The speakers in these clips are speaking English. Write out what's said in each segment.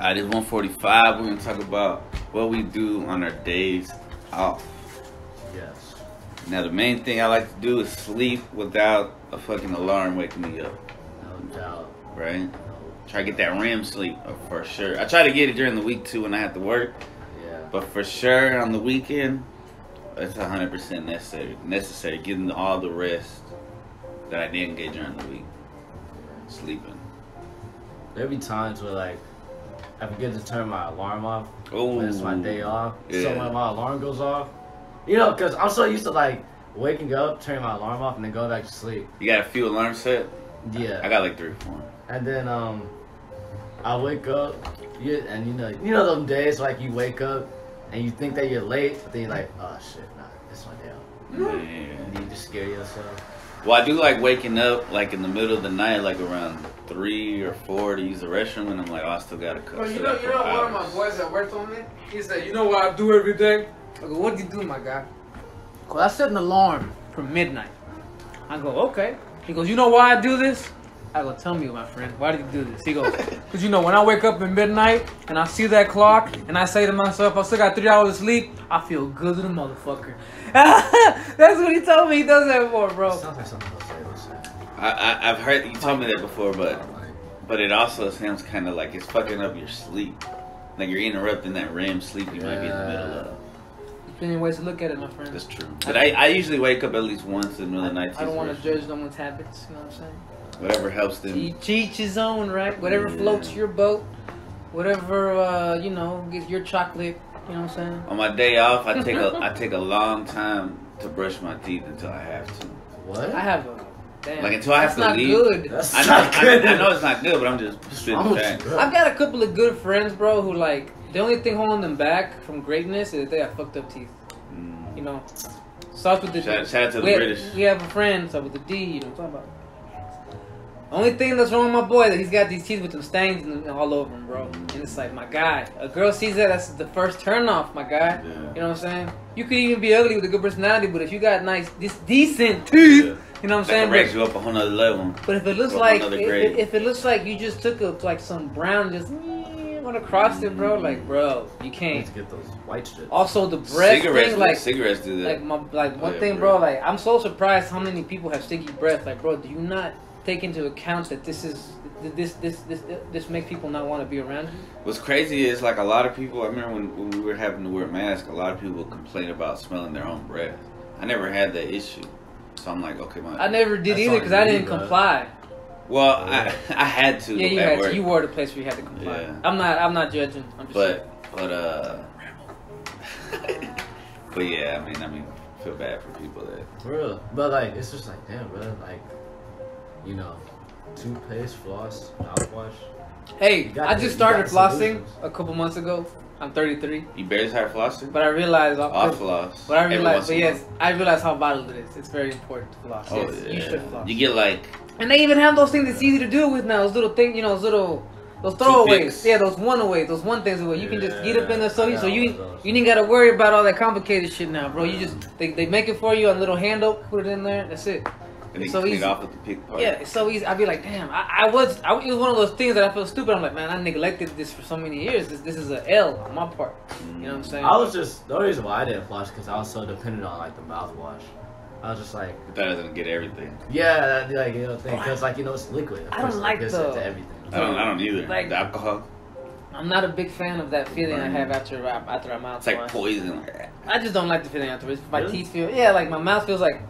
Alright, it's 1:45. We're gonna talk about what we do on our days off. Yes. Now, the main thing I like to do is sleep without a fucking alarm waking me up. No doubt. Right? No Try to get that REM sleep for sure. I try to get it during the week too when I have to work. Yeah. But for sure on the weekend, it's 100% necessary. Getting all the rest that I didn't get during the week. Sleeping. There be times where like I forget to turn my alarm off Ooh. when it's my day off. Yeah. So when my alarm goes off, you know, because I'm so used to like waking up, turning my alarm off, and then going back to sleep. You got a few alarms set? Yeah. I got like 3 or 4. And then I wake up, and you know them days like you wake up and you think that you're late, but then you're like, oh shit, nah, it's my day off. Man. And you just scare yourself. Well, I do like waking up like in the middle of the night, like around 3 or 4 to use the restroom, and I'm like, oh, I still gotta cook. Well, you know one of my boys at work told me? He said, you know what I do every day? I go, what do you do, my guy? Well, I set an alarm for midnight. I go, okay. He goes, you know why I do this? I go, tell me, my friend, why do you do this? He goes, because you know, when I wake up at midnight and I see that clock and I say to myself, I still got 3 hours of sleep, I feel good to the motherfucker. That's what he told me he does that for, bro. Sounds like something else. I've heard you told me that before, but it also sounds kind of like it's fucking up your sleep. Like you're interrupting that REM sleep you might be in the middle of. There's plenty of ways to look at it, my friend. That's true. But I usually wake up at least once in the middle of the night. I don't want to judge no one's habits, you know what I'm saying? Whatever helps them. Each his own, right? Whatever floats your boat. Whatever, get your chocolate, you know what I'm saying? On my day off, I take a long time to brush my teeth until I have to. What? I have a... Damn. Like until I have to leave. Good. That's I not good. I know it's not good, but I'm just spitting facts. I've got a couple of good friends, bro, who like the only thing holding them back from greatness is that they have fucked up teeth. You know, starts with the shout out to the British. We have a friend, so with the D, you know what I'm talking about. Only thing that's wrong with my boy that he's got these teeth with some stains and all over him, bro. And it's like, my guy, a girl sees that's the first turn off, my guy. Yeah. You know what I'm saying? You could even be ugly with a good personality, but if you got nice, decent teeth. Yeah. You know what I'm saying? That raise you up a whole nother level. But if it looks like if it looks like you just took like some brown just went across it, bro, like bro, you can't. Let's get those white strips. Also the breath thing, like cigarettes do that. One thing, bro, like I'm so surprised how many people have sticky breath. Like, bro, do you not take into account that this makes people not want to be around you? What's crazy is like a lot of people. I remember when we were having to wear masks, a lot of people complain about smelling their own breath. I never had that issue. So I'm like, okay, I never did either because I didn't comply. Well, I had to. Yeah, you had to. You were the place where you had to comply. Yeah. I'm not judging. I'm just but yeah, I mean, feel bad for people that. For real, but like, it's just like, damn, bro, like, you know, toothpaste, floss, mouthwash. Hey, I just started flossing a couple months ago. I'm 33. You barely started flossing? But I realized floss. But I realized how vital it is. It's very important to floss. Oh, yes, yeah. You should floss. You get like... And they even have those things that's easy to do with now. Those little things, you know, those throwaways. Yeah, those one things where you can just get up in there so you ain't gotta worry about all that complicated shit now, bro. You just they make it for you on a little handle, put it in there, that's it. And it's so easy. Off with the pick part. Yeah, it's so easy. I'd be like, damn, it was one of those things that I feel stupid. I'm like, man, I neglected this for so many years. This is an L on my part. You know what I'm saying? The only reason why I didn't floss because I was so dependent on like the mouthwash. I was just like, that doesn't get everything. Yeah, like, you know, because like, you know, it's liquid. I don't like to everything. I don't either. Like the alcohol. I'm not a big fan of that feeling I have after a mouthwash. It's like poison. I just don't like the feeling afterwards. My teeth feel like my mouth feels like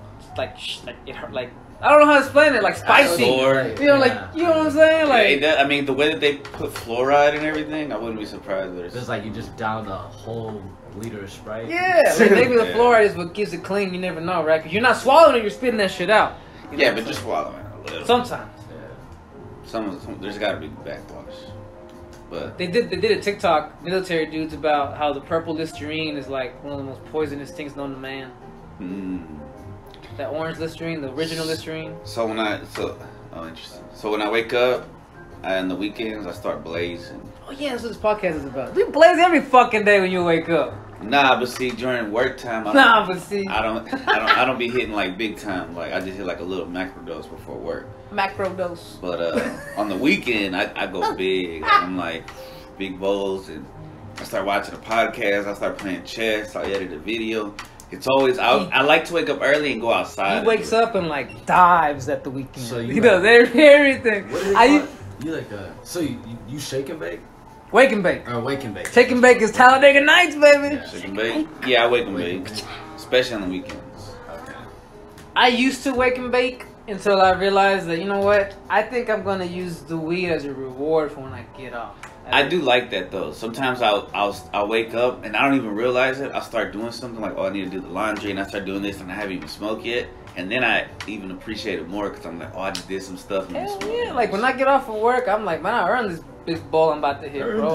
it hurt, like I don't know how to explain it, like spicy. You know, like you know what I'm saying? Like I mean, the way that they put fluoride and everything, I wouldn't be surprised. But it's like you just down a whole liter of Sprite. Yeah, like maybe the fluoride is what gives it clean. You never know, right? Because you're not swallowing it, you're spitting that shit out. You know yeah, but just swallow it a little. Sometimes. Yeah. There's got to be backwash. But they did a TikTok, military dudes, about how the purple Listerine is like one of the most poisonous things known to man. That orange Listerine, the original Listerine. Interesting. So when I wake up on the weekends, I start blazing. Oh yeah, that's what this podcast is about. We blaze every fucking day when you wake up. Nah, but see, during work time, I don't be hitting like big time. Like I just hit like a little macro dose before work. Macro dose. But on the weekend, I go big. I'm like big bowls, and I start watching a podcast. I start playing chess. I edit a video. It's always I like to wake up early and go outside. He wakes up and like dives at the weekend. So he does everything. You like so you shake and bake? Wake and bake. Or wake and bake. Shake and bake is Talladega Nights, baby. Yeah. Shake and bake. Yeah, I wake and bake, especially on the weekends. Okay. I used to wake and bake until I realized that, you know what? I think I'm gonna use the weed as a reward for when I get off. I do like that though. Sometimes I'll wake up and I don't even realize it. I'll start doing something like, oh, I need to do the laundry, and I start doing this and I haven't even smoked yet. And then I even appreciate it more because I'm like, oh, I just did some stuff. Hell yeah! Like when I get off of work, I'm like, man, I earned this big bowl I'm about to hit, bro.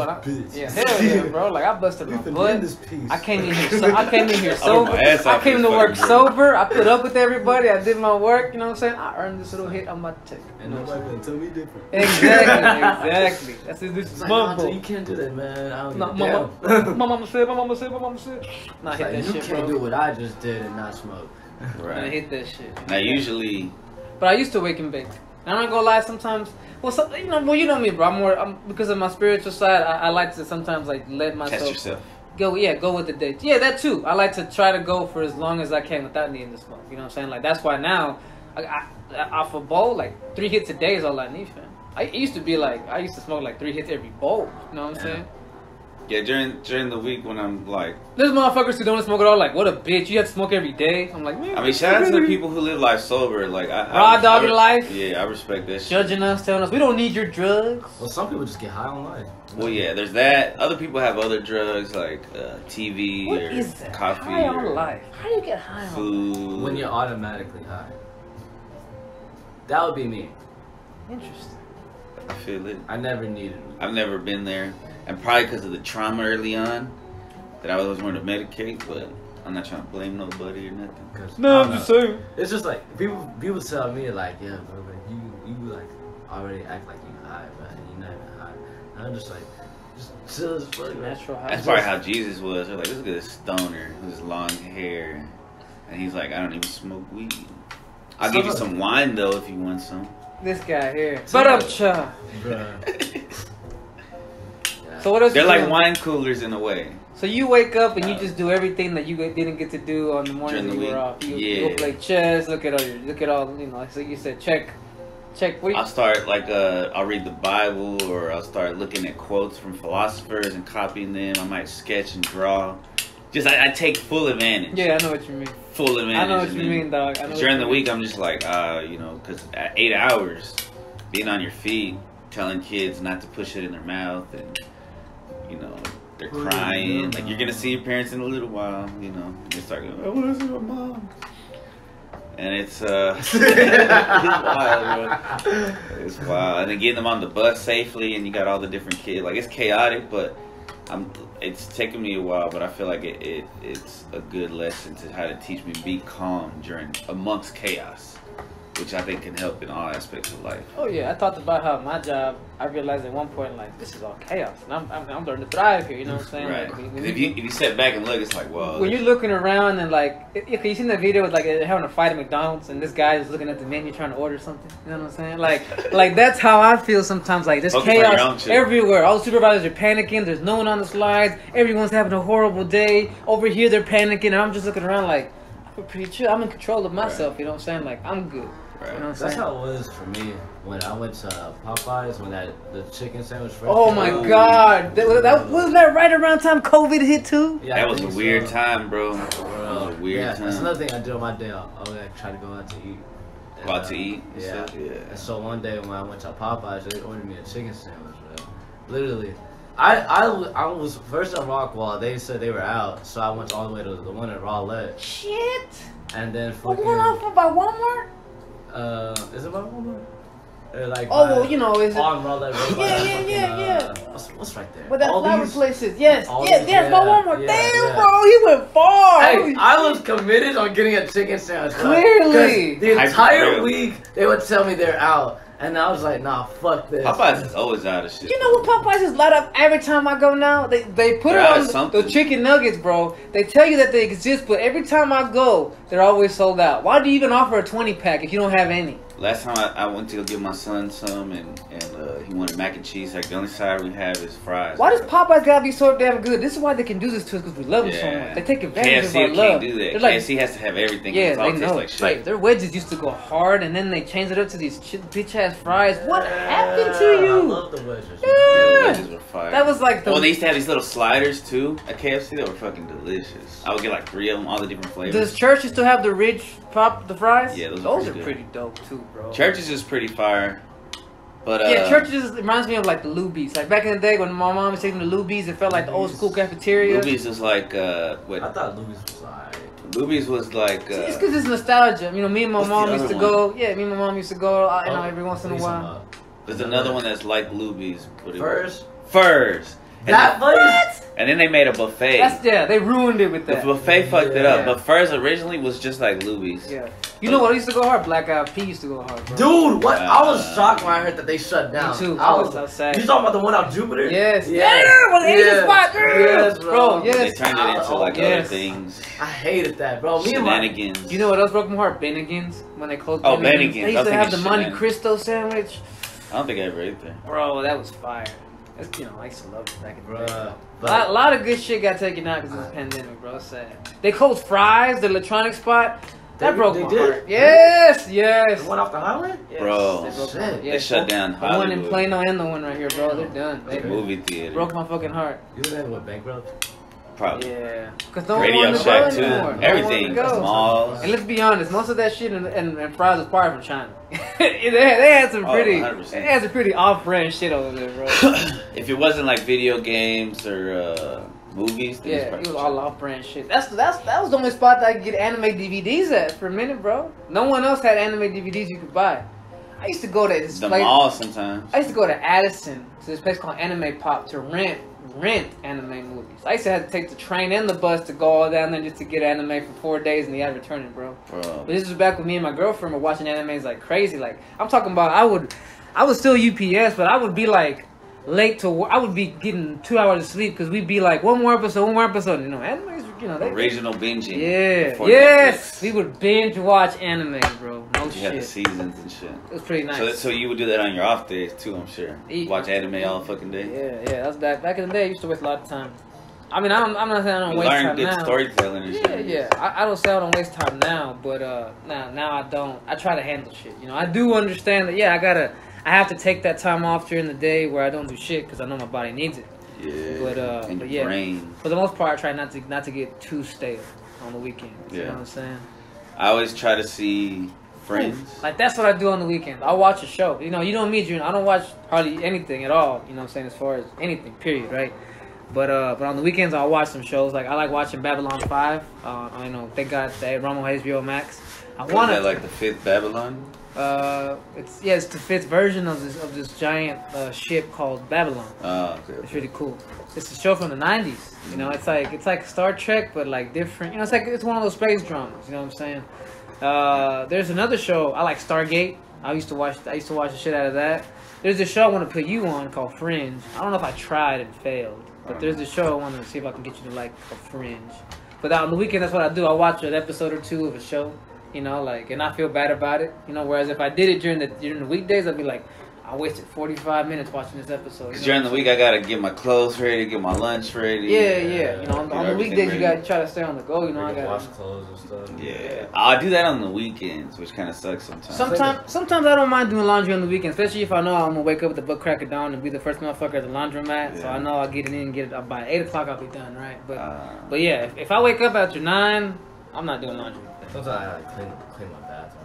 Yeah, hell yeah, bro. Like I busted my butt. I came in here sober. I came to work sober. I put up with everybody. I did my work. You know what I'm saying? I earned this little hit I'm about to take. And nobody can tell me different. Exactly. That's this is my fault. You can't do that, man. I don't my mama said. Nah, hit that you shit, can't bro. do what I just did and not smoke. Right. I hit that shit. Now usually, but I used to wake and bake. And I'm not gonna lie. Sometimes, you know me, bro. I'm because of my spiritual side. I like to sometimes like let myself test yourself. Go with the day. Yeah, that too. I like to try to go for as long as I can without needing to smoke. You know what I'm saying? Like that's why now, I off a bowl, like 3 hits a day is all I need, fam. I used to smoke like 3 hits every bowl. You know what I'm saying? Yeah, during the week when I'm like, there's motherfuckers who don't smoke at all. Like, what a bitch! You have to smoke every day. I'm like, man. I mean, shout out to the people who live life sober. Like, raw dog life. Yeah, I respect that shit. Judging us, telling us we don't need your drugs. Well, some people just get high on life. Well, yeah, there's that. Other people have other drugs like TV what or is that? coffee High or on life. How do you get high on food. When you're automatically high. That would be me. Interesting. I feel it. I never needed it. I've never been there. And probably because of the trauma early on that I was wanting to medicate, but I'm not trying to blame nobody or nothing. No, I'm just saying. It's just like people tell me like, yeah, bro, like you like already act like you high, but you're not even high. And I'm just like, just chill as fuck. Natural high. That's probably how Jesus was. They're like, look at this stoner with his long hair, and he's like, I don't even smoke weed. I'll give you some wine though if you want some. This guy here. But up, cha. So what else? They're like wine coolers in a way. So you wake up and you just do everything that you didn't get to do on the morning that you were off. You go play chess. Look at all. You know, so you said check. I'll start like I'll read the Bible, or I'll start looking at quotes from philosophers and copying them. I might sketch and draw. Just I take full advantage. Yeah, I know what you mean. Full advantage. I know what you mean, dog. During the week, I'm just like, you know, because at 8 hours, being on your feet, telling kids not to push it in their mouth, and you know, they're crying. Like, you're gonna see your parents in a little while, you know. You start going, I want to see my mom. And it's it's wild, bro. It's wild. And then getting them on the bus safely, and you got all the different kids. Like, it's chaotic, but it's taken me a while, but I feel like it's a good lesson to how to teach me be calm amongst chaos, which I think can help in all aspects of life. Oh yeah, I talked about how my job, I realized at one point, like, this is all chaos, and I'm learning to thrive here. You know what I'm saying? Right. Like, if you sit back and look, it's like, well, when you're looking around and like, you seen that video with like they're having a fight at McDonald's and this guy is looking at the menu trying to order something. You know what I'm saying? Like that's how I feel sometimes. Like there's chaos everywhere. All the supervisors are panicking. There's no one on the slides. Everyone's having a horrible day. Over here they're panicking, and I'm just looking around like, I'm pretty chill. I'm in control of myself. Right. You know what I'm saying? Like I'm good. Right. You know what That's how it was for me when I went to Popeyes when the chicken sandwich. Oh my God! That wasn't that right around time COVID hit too. Yeah, that was a weird time, bro. That was a weird time. That's another thing I did on my day off. I would try to go out to eat. Out to eat? Yeah. And so one day when I went to Popeyes, they ordered me a chicken sandwich, bro. Literally. I was first at Rockwall. They said they were out, so I went all the way to the one at Rowlett. Shit. And then the one off by Walmart. Is it by Walmart? Like you know, is it on Rowlett Road? Yeah. What's right there? Where that flower places? Yes, by Walmart. Yeah, Damn, bro, he went far. Hey, I was committed on getting a chicken sandwich. Clearly, the entire week they would tell me they're out. And I was like, nah, fuck this. Popeyes is always out of shit. You know what Popeyes is light up every time I go now? They put it on the chicken nuggets, bro. They tell you that they exist, but every time I go, they're always sold out. Why do you even offer a 20-pack if you don't have any? Last time I went to go give my son some, and he wanted mac and cheese. Like, the only side we have is fries. Why does Popeyes gotta be so damn good? This is why they can do this to us, because we love them so much. They take advantage of our KFC love. can't do that. Like, KFC has to have everything. yeah, It all they know. tastes like shit. Their wedges used to go hard, and then they changed it up to these bitch ass fries. What happened to you? I love the wedges. The Yeah. wedges were fire. That was like the. Well, they used to have these little sliders too at KFC that were fucking delicious. I would get like 3 of them, all the different flavors. Does Church still have the ridge the fries? Yeah, those are pretty pretty dope too, bro. Church is just pretty fire. But yeah, Church just reminds me of like the Luby's. Like back in the day when my mom was taking the Luby's, it felt like the old school cafeteria. Luby's was like what? I thought Luby's was alright. Luby's was like. See, it's because it's nostalgia. You know, me and my What's mom the used to other go. Yeah, me and my mom used to go. You know, every once in a while. There's another one that's like Luby's. Furs. And That place. And then they made a buffet. They ruined it with The that. buffet fucked it up, but Furs originally was just like Luby's. Yeah. You know what used to go hard? Black Eyed Peas used to go hard, bro. Dude, what? I was shocked when I heard that they shut down. Me too. I was outside. You talking about the one out Jupiter? Yes. Yes. Yeah, the Asian spot. Yes, bro. Yes. They turned it into like other Yes. things. I hated that, bro. Shenanigans. You know what else broke my heart? Bennigan's. When they closed Oh, Bennigan's. Bennigan's. They I used was to have the thinking Monte Shenanigans. Cristo sandwich. I don't think I ever ate there. Bro, that was fire. That's, you know, I used to love it back in the day. Bruh. A lot of good shit got taken out because of the pandemic, bro. It's sad. They closed Fry's, the electronic spot. That broke my heart. Yes, yes. The one off the highway? Yes, Bro, they broke shit. my heart. They shut down The one in Hollywood. Plano and the one right here, bro. They're done. The They movie theater. broke my fucking heart. You was able to bankrupt? Probably. Yeah. Because no one Radio wanted to go Shack too. anymore. No one Everything. wanted to go. Malls. And let's be honest, most of that shit and Fry's was probably from China. they had some pretty, 100%. they had some pretty off-brand shit over there, bro. If it wasn't like video games or movies, then Yeah, it's it probably was all off-brand shit. That was the only spot that I could get anime DVDs at for a minute, bro. No one else had anime DVDs you could buy. I used to go to this the place. mall sometimes. I used to go to Addison, to this place called Anime Pop, to rent anime movies. I used to have to take the train and the bus to go all down there just to get anime for 4 days and you had to return it, bro. But this was back when me and my girlfriend were watching animes like crazy. Like, I'm talking about, I was still UPS, but I would be like late to work. I would be getting 2 hours of sleep because we'd be like one more episode. You know, animes, you know, Original binging. yeah, before yes, Netflix. we would binge watch anime, bro. No You had the shit. seasons and shit. It was pretty nice. So you would do that on your off days too, I'm sure. Watch anime all fucking day. Yeah, that was back in the day. I used to waste a lot of time. I mean, I'm not saying I don't You waste learn time good now. storytelling and shit. Yeah. I don't say I don't waste time now, but now I don't. I try to handle shit. You know, I do understand that. Yeah, I have to take that time off during the day where I don't do shit because I know my body needs it. Yeah. But yeah, brain. for the most part, I try not to get too stale on the weekends. You know what I'm saying? I always try to see Friends. Like that's what I do on the weekends. I watch a show. You know me, June. I don't watch hardly anything at all. You know what I'm saying? As far as anything, period, right? But on the weekends I'll watch some shows. Like I like watching Babylon 5. You know, they got that Ramo HBO Max. I want Is that like the 5th Babylon? it's the 5th version of this giant ship called Babylon. Oh, okay. It's really cool. It's a show from the 90s. You know, it's like Star Trek but like different. You know, it's one of those space dramas. You know what I'm saying? There's another show I like, Stargate. I used to watch the shit out of that. There's a show I want to put you on called Fringe. I don't know if I tried and failed, but there's a show I want to see if I can get you to like called Fringe. But on the weekend, that's what I do. I watch an episode or two of a show, you know, like, and I feel bad about it, you know. Whereas if I did it during the weekdays, I'd be like, I wasted 45 minutes watching this episode. Because during the week, I gotta get my clothes ready, get my lunch ready. Yeah. You know, on the everything weekdays, you ready. gotta try to stay on the go. You know, I gotta wash clothes and stuff. Yeah, I do that on the weekends, which kind of sucks sometimes. Sometimes I don't mind doing laundry on the weekend, especially if I know I'm gonna wake up with the butt crack of dawn and be the first motherfucker at the laundromat. So Yeah. I know I'll get it in and get it up by 8 o'clock. I'll be done, right? But yeah, if I wake up after 9, I'm not doing laundry. Sometimes I like clean my bathroom.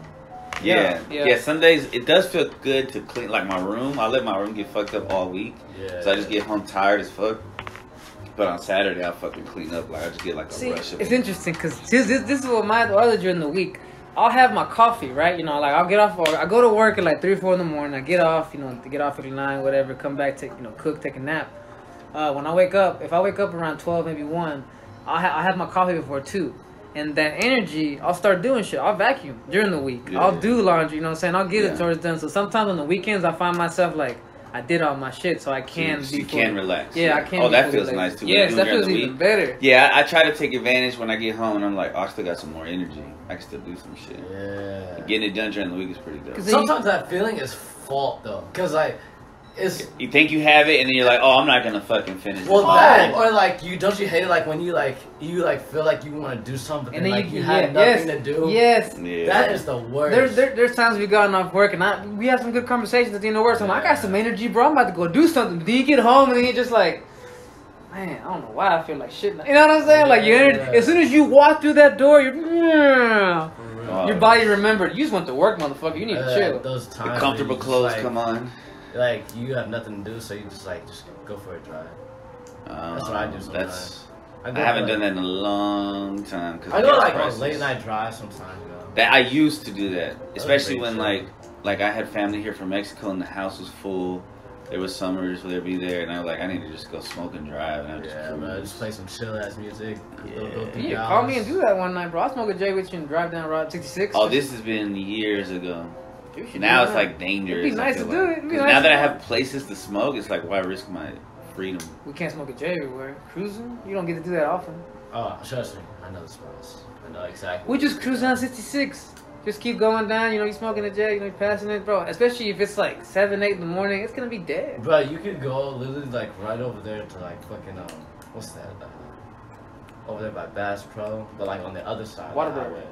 Yeah. Some days it does feel good to clean, like my room. I let my room get fucked up all week, so I just get home tired as fuck. But on Saturday, I'll fucking clean up. Like I just get like a rush of it's it. interesting because this is what my other during the week. I'll have my coffee, right? You know, like I'll get off, or I go to work at like 3 or 4 in the morning. I get off, you know, to get off at 9, whatever. Come back, cook, take a nap. When I wake up, if I wake up around 12, maybe 1, I'll have my coffee before 2. And that energy, I'll start doing shit. I'll vacuum during the week. I'll do laundry, you know what I'm saying? I'll get the chores done. So sometimes on the weekends, I find myself like, I I did all my shit, so I can So be you can relax. Yeah, I can. Oh, be that fully feels relaxed. nice too. Yes, that feels even even better. Yeah, I try to take advantage when I get home and I'm like, oh, I still got some more energy. I can still do some shit. Yeah. Getting it done during the week is pretty dope. Sometimes that feeling is fault though, cause like it's. You think you have it and then you're like, oh, I'm not gonna fucking finish Well, this. that or like you don't you hate it like when you feel like you want to do something And then like you yeah, had nothing to do. Yes. Yeah. That is the worst. There's times we've gotten off work and we have some good conversations at the end of work. So I'm like, I got some energy, bro. I'm about to go do something. Then you get home and then you're just like, man, I don't know why I feel like shit now. You know what I'm saying? Like as soon as you walk through that door, your body remembered. You just went to work, motherfucker. You need to chill. Those times The comfortable clothes come on. Like you have nothing to do, so you just go for a drive. That's what I do sometimes. I haven't done that in a long time. I go like on late night drives sometimes. That I used to do that, especially when like I had family here from Mexico and the house was full. There was summers where they'd be there, and I was like, I need to just go smoke and drive. And I just play some chill ass music. Yeah, call me and do that one night, bro. I'll smoke a J with you and drive down Route 66. Oh, this has been years ago. Now it's like dangerous. It'd be nice to do it. Now that I have places to smoke, it's like, why risk my freedom? We can't smoke a J everywhere. Cruising, you don't get to do that often. Oh, trust me, I know the spots. I know exactly. We just cruise down 66. Just keep going down, you smking a J, you're passing it, bro. Especially if it's like 7, 8 in the morning, it's gonna be dead. Bro, you could go literally like right over there to like fucking what's that? Over there by Bass Pro, but like on the other side. Waterbury.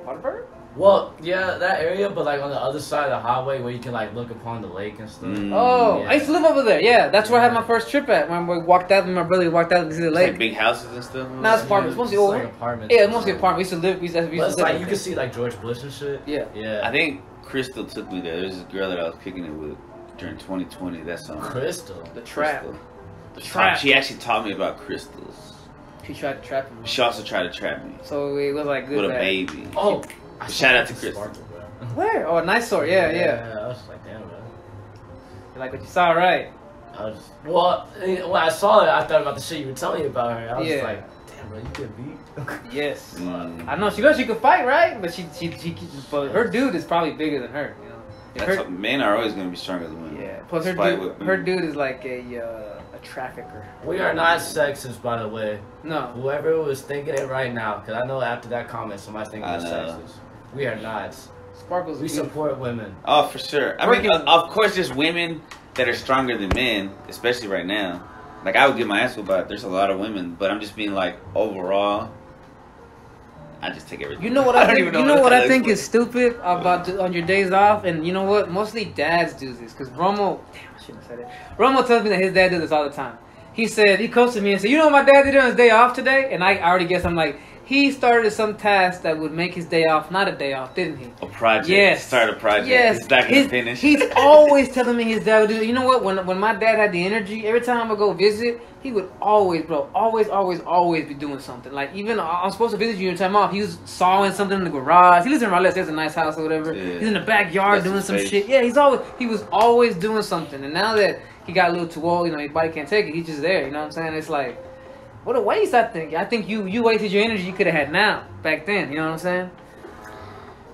Waterbury? Well, yeah, that area, but like on the other side of the highway where you can like look upon the lake and stuff. Oh, yeah. I used to live over there. Yeah, that's where I had my first trip at. When we walked out, my brother walked out to see the lake. Like big houses and stuff. No, it's apartments. Mostly old. Like apartments. Yeah, it's mostly apartments. We used to live. We used to but it's live like you can see like George Bush and shit. Yeah. Yeah. I think Crystal took me there. There's this girl that I was kicking it with during 2020. That song. Crystal. The trap. Crystal. The trap. She actually taught me about crystals. She tried to trap me. She also tried to trap me. So it was like good. With a baby. Oh. Shout out to Crystal. Where? Oh, a nice store. Yeah. I was just like, damn, bro. You're like what you saw, right? Well, when I saw it, I thought about the shit you were telling me about her. I was just like, damn, bro, you get beat. Yes. I know she could fight, right? But but her dude is probably bigger than her. Men are always gonna be stronger than women. Yeah. Plus her dude is like a trafficker. We are not sexist, by the way. No. Whoever was thinking it right now, because I know after that comment, somebody's thinking we're sexist. We are not. Sparkles. We support women. Oh, for sure. I mean, of course, there's women that are stronger than men, especially right now. Like, I would get my ass whooped, but there's a lot of women. But I'm just being like, overall, I just take everything. You know what I think? You know what I think is stupid about on your days off, and you know what? Mostly dads do this because Romo. Damn, I shouldn't have said it. Romo tells me that his dad did this all the time. He comes to me and said, "You know what my dad did on his day off today?" And I already guess I'm like, he started some task that would make his day off not a day off, didn't he? A project. Yes. Start a project. Yes. He's not gonna finish. He's always telling me his dad would do it. You know what? When my dad had the energy, every time I would go visit, he would always be doing something. Like even I'm supposed to visit you your time off. He was sawing something in the garage. He lives in Raleigh. There's a nice house or whatever. Yeah. He's in the backyard doing some shit. Yeah, he was always doing something. And now that he got a little too old, his body can't take it. He's just there. You know what I'm saying? It's like, what a waste, I think. I think you wasted your energy you could have had now, back then. You know what I'm saying?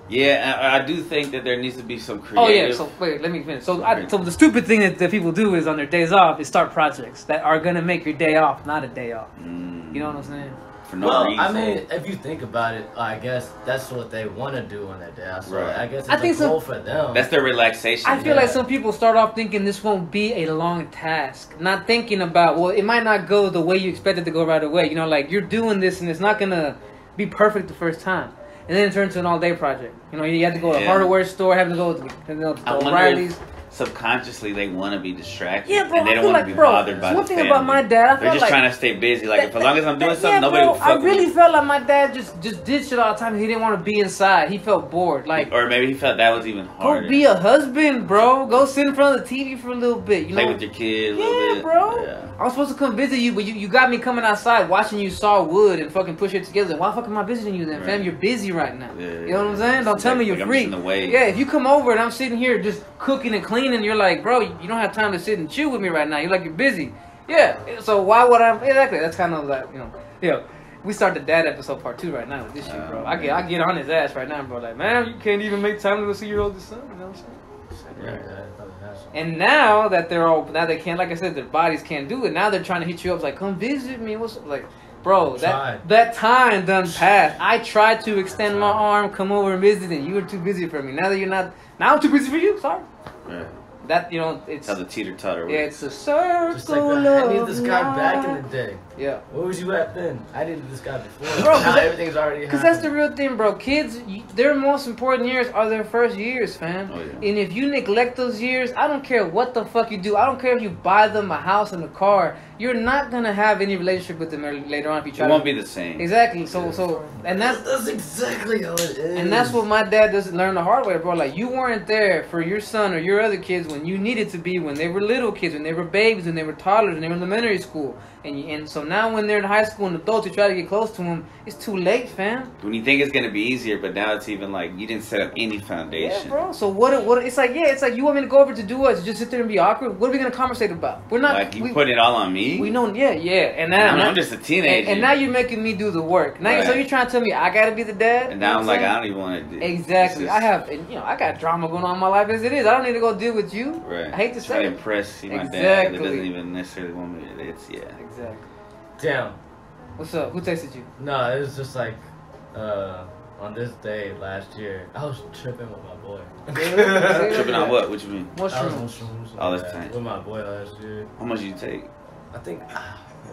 Yeah, I do think that there needs to be some creative... Oh, yeah. So, wait, let me finish. So the stupid thing that people do is on their days off is start projects that are going to make your day off not a day off. You know what I'm saying? For no reason. I mean, if you think about it, I guess that's what they want to do on their day off. So right. I guess it's a goal for them. That's their relaxation. I feel like some people start off thinking this won't be a long task. Not thinking about, well, it might not go the way you expect it to go right away. You know, like you're doing this and it's not going to be perfect the first time. And then it turns to an all-day project. You know, you have to go to a hardware store, having to go to O'Reilly's. Subconsciously, they want to be distracted. Yeah, bro, and they don't want to be bothered by one the thing family. about my dad, I felt they're just like, trying to stay busy. Like, as long as I'm doing something, nobody will fuck I really with felt like my dad just did shit all the time. He didn't want to be inside. He felt bored. Like, or maybe he felt that was even harder. Go be a husband, bro. Go sit in front of the TV for a little bit. Play with your kids a little bit. Bro. Yeah. I was supposed to come visit you, but you got me coming outside watching you saw wood and fucking push it together. Why the fuck am I visiting you then, fam? You're busy right now. Yeah, you know what I'm saying? Don't tell me you're free. Yeah, if you come over and I'm sitting here just cooking and cleaning, you're like, bro, you don't have time to sit and chill with me right now. You're like, you're busy. Yeah, so why would I? Exactly. That's kind of like, we start the dad episode part 2 right now with this shit, bro. I get on his ass right now, bro. Like, man, you can't even make time to go see your oldest son. You know what I'm saying? Yeah. And now that now they can't, like I said, their bodies can't do it. Now they're trying to hit you up, like, come visit me. What's up? Like, bro, that time done passed. I tried to extend my arm, come over and visit, and you were too busy for me. Now that you're not, now I'm too busy for you. Sorry. Right. That, you know, it's how the teeter-totter works. Yeah, it's a circle. Just like I needed this guy back in the day. Yeah. Where was you at then? I needed this guy before. Bro, now everything's already because that's the real thing, bro. Kids, their most important years are their first years, fam. Oh, yeah. And if you neglect those years, I don't care what the fuck you do. I don't care if you buy them a house and a car. You're not gonna have any relationship with them later on if you try. It won't be the same. Exactly. So, and that's exactly how it is. And that's what my dad doesn't learn the hard way, bro. Like, you weren't there for your son or your other kids when you needed to be, when they were little kids, when they were babies, when they were toddlers, when they were in elementary school. And so now when they're in high school and adults, you try to get close to them, it's too late, fam. When you think it's gonna be easier, but now it's even like you didn't set up any foundation. Yeah, bro. So what? It's like, yeah, it's like you want me to go over to do what? To just sit there and be awkward? What are we gonna conversate about? We're not. Like you put it all on me. We know, yeah. And now I'm just a teenager. And now you're making me do the work. Now, so you're trying to tell me I gotta be the dad? And now I'm like, I don't even want to do. Exactly. I have, and I got drama going on in my life as it is. I don't need to go deal with you. Right. I hate to say to it. impress my dad that doesn't even necessarily want me. It's Exactly. Damn. What's up? Who texted you? No, it was just like, on this day last year, I was tripping with my boy. Tripping on what? What you mean? Mushrooms. Oh, that's tight. With my boy last year. How much did you take? I think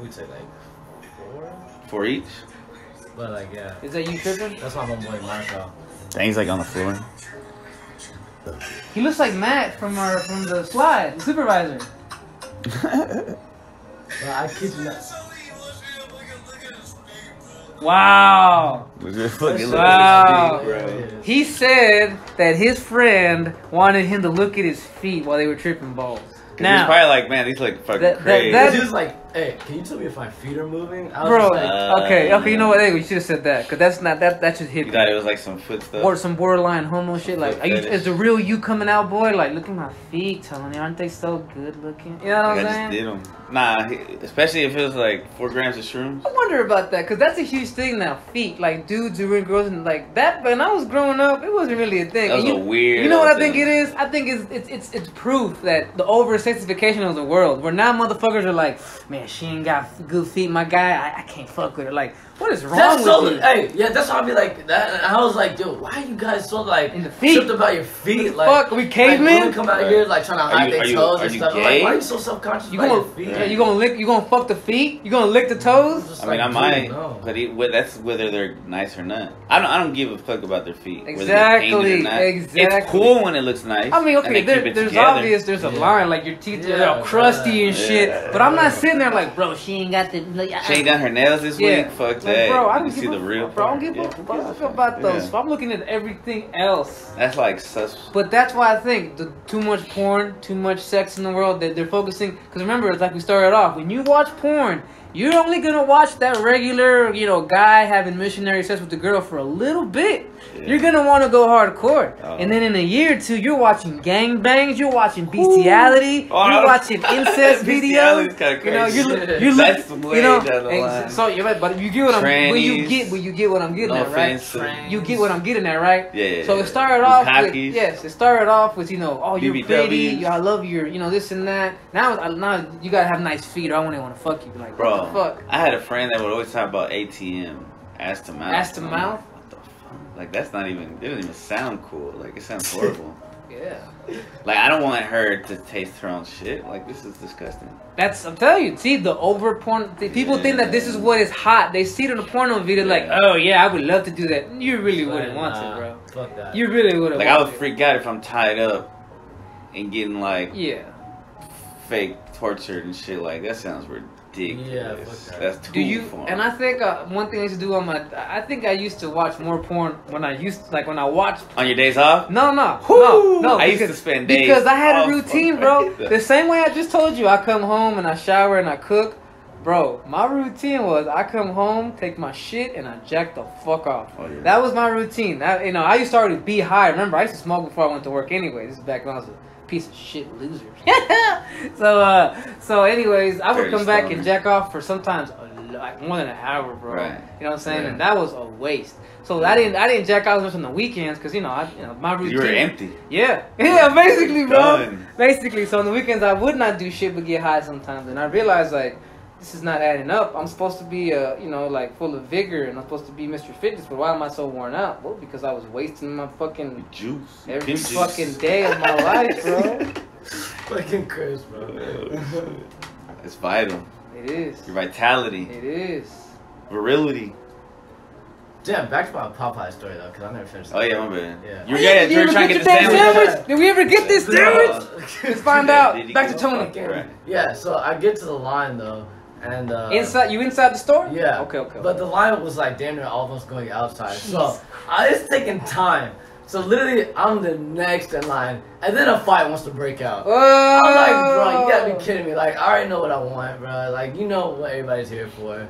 we take like 4. 4 each? But like, yeah. Is that you tripping? That's my homeboy Marco. Dang, he's like on the floor. He looks like Matt from the slide, the supervisor. Well, I kid you not. Wow. Wow. Bro. He said that his friend wanted him to look at his feet while they were tripping balls. Now, he's probably like, man, these look fucking crazy. He was like, hey, can you tell me if my feet are moving? I was bro, like, okay, you know what? Hey, we should have said that, because that's not, that's just hippie. You thought it was like some foot stuff? Or some borderline homo shit. Like, is the real you coming out, boy? Like, look at my feet, Tony. Aren't they so good looking? You know what I'm saying? I just did them. Nah, especially if it was like 4 grams of shrooms. I wonder about that, because that's a huge thing now. Feet, like dudes who are girls, and like that. When I was growing up, it wasn't really a thing. That was a weird. You know what I think it is? I think it's proof that the over sexification of the world, where now motherfuckers are like, man, she ain't got good feet, my guy. I can't fuck with her. Like, what is wrong with you? Hey, yeah, that's why I be like that. I was like, yo, why are you guys so like in the feet? Tripped about your feet? Like, fuck, are we cavemen? Like, women come out here like trying to hide their toes and stuff. Like, why are you so self-conscious about your feet? You gonna lick? You gonna fuck the feet? You gonna lick the toes? I mean, I might, but that's whether they're nice or not. I don't give a fuck about their feet. Exactly. It's cool when it looks nice. I mean, okay, there's obvious. There's a line like your teeth are all crusty and shit. But I'm not sitting there like, bro, she ain't got the. She ain't done her nails this week. Fuck that. Bro, I don't see the real. Bro, I don't give a fuck about those. So I'm looking at everything else. That's like such. But that's why I think too much porn, too much sex in the world. They're focusing. Because remember, it's like we started off. When you watch porn, you're only gonna watch that regular, guy having missionary sex with the girl for a little bit. Yeah. You're gonna want to go hardcore, and then in a year or two, you're watching gangbangs, you're watching bestiality, you're watching incest videos. So you're right, but you get what you get what I'm getting at, right? You get what I'm getting at, right? Yeah. So it started off with oh, you're BBWs. pretty, I love your this and that. Now you gotta have nice feet, or I won't want to fuck you. Like, bro, what the fuck? I had a friend that would always talk about ATM, ass to mouth. Ass to mouth? What the fuck? Like, that's not even, it doesn't even sound cool. Like, it sounds horrible. Yeah. Like, I don't want her to taste her own shit. Like, this is disgusting. I'm telling you, see, the over porn, people think that this is what is hot. They see it in a porno video like, oh yeah, I would love to do that. You really wouldn't want to, bro. Fuck that. You really wouldn't Like, I would freak out if I'm tied up and getting, like, fake tortured and shit. Like, that sounds ridiculous. Yeah, that's too far. And I think one thing I used to do I think I used to watch more porn when I watched. On your days off? No. I used to spend days because I had a routine, bro. The same way I just told you, I come home and I shower and I cook. Bro, my routine was I come home, take my shit, and I jack the fuck off. Oh, yeah. That was my routine. I used to already be high. Remember, I used to smoke before I went to work anyway. This is back when I was a piece of shit loser. So anyways, I would come back and jack off for sometimes like more than an hour, bro. Right. You know what I'm saying? Yeah. And that was a waste. So I didn't jack out as much on the weekends because my routine. You were empty. Yeah, basically, bro. Done. Basically, so on the weekends I would not do shit but get high sometimes, and I realized like this is not adding up. I'm supposed to be like full of vigor, and I'm supposed to be Mr. Fitness, but why am I so worn out? Well, because I was wasting my fucking Juice. every Pimp juice. fucking day of my life, bro. Fucking Chris, bro. It's vital. It is. Your vitality, It is. virility. Damn, back to my Popeye story though, because I never finished. Oh yeah, my bad. Yeah. You were trying to get the sandwich. Did we ever get this sandwich? Let's find out. Did he Back to go? Tony. Right. Yeah, so I get to the line though, and Inside the store? Yeah. Okay. But the line was like damn near almost going outside. So I was taking time. So literally, I'm the next in line, and then a fight wants to break out. Whoa. I'm like, bro, you gotta be kidding me. Like, I already know what I want, bro. Like, you know what everybody's here for.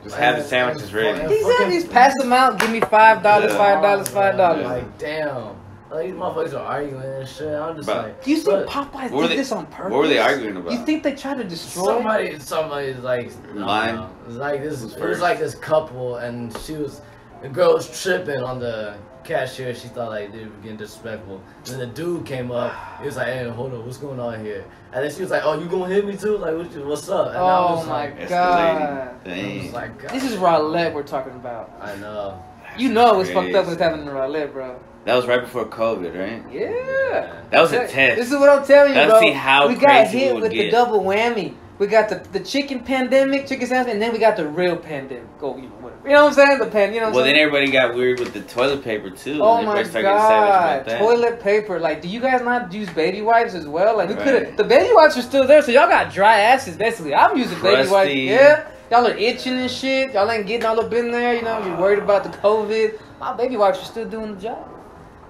Just have the sandwiches ready. He said he's pass them out. Give me $5, $5. Like, damn. Like, these motherfuckers are arguing and shit. I'm just Bro. like, Do you think but Popeyes What were did they- this on purpose? What were they arguing about? You think they tried to destroy? somebody's like, Lying? It was like this. Who's It was first? like this couple, and the girl was tripping on the cashier. She thought like they were getting disrespectful. And then the dude came up. He was like, "Hey, hold on, what's going on here?" And then she was like, "Oh, you gonna hit me too? Like, what's up?" And I Oh was my like, God. I was Dang. like, God. This is Rowlett we're talking about. I know. You know it's fucked up Crazy. what's happening in Rowlett, bro. That was right before COVID, right? Yeah. That was a test. This is what I'm telling you, Let's bro. see how we got crazy hit we would with the get. double whammy. We got the chicken pandemic, chicken sandwich, and then we got the real pandemic. Go, whatever. You know what I'm saying? The pan. You know what Well, I'm then saying? everybody got weird with the toilet paper too. Oh They my first started getting savage God! about that. Toilet paper. Like, do you guys not use baby wipes as well? Like, we could have. Right. The baby wipes are still there, so y'all got dry asses. Basically, I'm using baby wipes. Crusty. Yeah, y'all are itching and shit. Y'all ain't getting all up in there. You know, you're worried about the COVID. My baby wipes are still doing the job,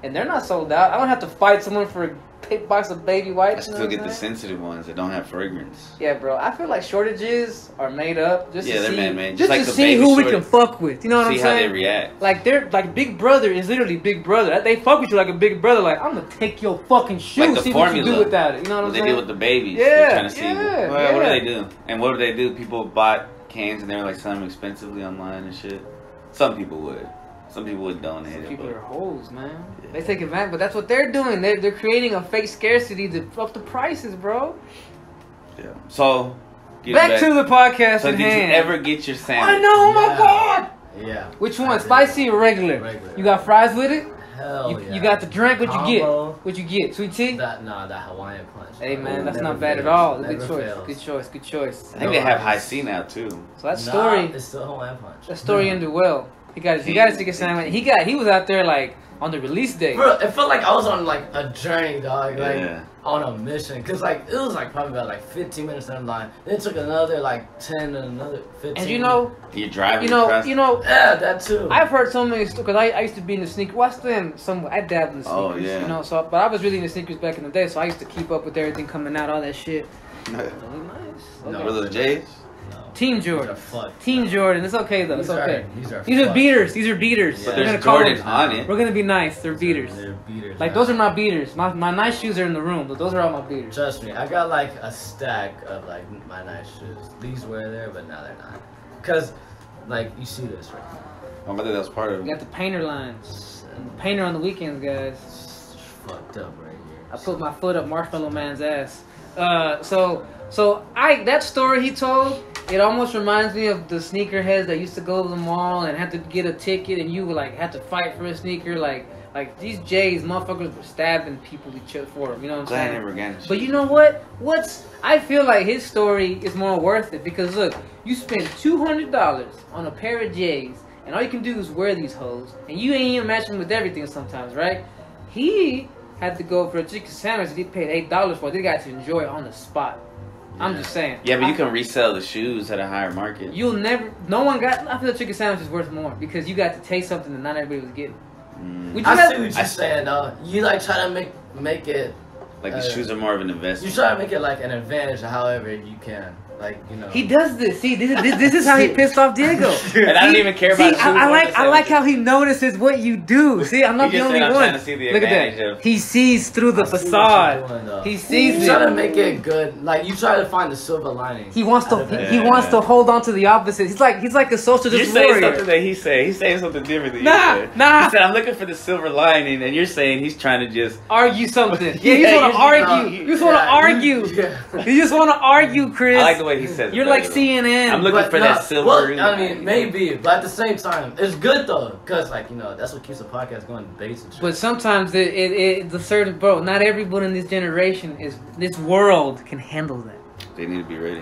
and they're not sold out. I don't have to fight someone for a big box of baby I wipes. you know still what get I'm the saying? sensitive ones that don't have fragrance. Yeah, bro. I feel like shortages are made up just Yeah, to they're see, man-made. just Just like to the see baby who we shortage. can fuck with. You know what See I'm how saying? they react. Like they're like Big Brother is literally Big Brother. They fuck with you like a Big Brother. Like I'm gonna take your fucking shoe, Like the see what you do formula. without it. You know what What I'm they saying? did with the babies. Yeah, They're trying to see. yeah, What do yeah. they do? And what do they do? People bought cans and they were like selling them expensively online and shit. Some people would. Some people would donate it. People but- are hoes, man. Yeah. They take advantage, but that's what they're doing. They're creating a fake scarcity to up the prices, bro. Yeah. So, get Back to the podcast So at did hand. you ever get your sandwich? I know, oh my Yeah. God. Yeah. Which I one, did. spicy or regular? Regular. You got fries with it? Hell You, yeah. you got the drink? What'd you Combo. get? What'd you get? Sweet tea? That Hawaiian punch. Hey man, Ooh, that's never not bad at fails. all. Never Good choice. fails. Good choice. Good choice. I think they have high C now too. So that Nah, story, it's still Hawaiian punch. that story ended well. He got his chicken sandwich. He was out there like on the release day. Bro, it felt like I was on like a journey, dog. Like Yeah. on a mission. Cause like it was like probably about like 15 minutes down the line. Then it took another like 10 and another 15. And you know, You're driving. Yeah, that too. I've heard so many because I used to be in the sneaker. Well, I dabbled in the sneakers, Oh, yeah. you know. So, but I was really in the sneakers back in the day, so I used to keep up with everything coming out, all that shit. Really nice. No. Okay. Were those J's? No. Team These are Jordan. fucked. Team Jordan. It's okay though. It's These are- okay. These are These are fucked. beaters. These are beaters. Yeah. But We're there's gonna call Jordan them. on it. We're gonna be nice. They're beaters. They're beaters. Like man. those are my beaters. My nice shoes are in the room, but those are all my beaters. Trust me, I got like a stack of like my nice shoes. These were there, but now they're not. Cause like you see this right now. Oh, I thought that was part of We it. got the painter lines. And the painter on the weekends, guys. It's fucked up right here. I put my foot up Marshmallow Man's ass. So that story he told, it almost reminds me of the sneakerheads that used to go to the mall and have to get a ticket, and you would like have to fight for a sneaker. Like these J's, motherfuckers were stabbing people for them. You know what I'm Glad I saying? never got it. But you know what? I feel like his story is more worth it because look, you spend $200 on a pair of J's, and all you can do is wear these hoes, and you ain't even matching with everything sometimes, right? He had to go for a chicken sandwich that he paid $8 for. They got to enjoy it on the spot. I'm just saying. Yeah, but you can resell the shoes at a higher market. I feel the chicken sandwich is worth more because you got to taste something that not everybody was getting. Would you I have- see what you're saying though. You like try to make it Like the shoes are more of an you investment. try to make it like an advantage however you can. like, you know. He does this. See, this is how he pissed off Diego. And I don't even care about. I like how he notices what you do. See, I'm not the only one. Look at that. He sees through the facade. He sees You try to make it good. Like, you try to find the silver lining. He wants to hold on to the opposite. He's like a socialist warrior. You say something that he's saying something different than nah. He said, I'm looking for the silver lining, and you're saying he's trying to just argue something. Yeah, you just want to argue. You just want to argue. You just want to argue, Chris. I like the way he says it. You're like CNN. I'm looking for that silver. Well, I mean, maybe, but at the same time, it's good though, because like, you know, that's what keeps the podcast going, debates and shit. But sometimes the certain not everyone in this generation this world can handle that. They need to be ready.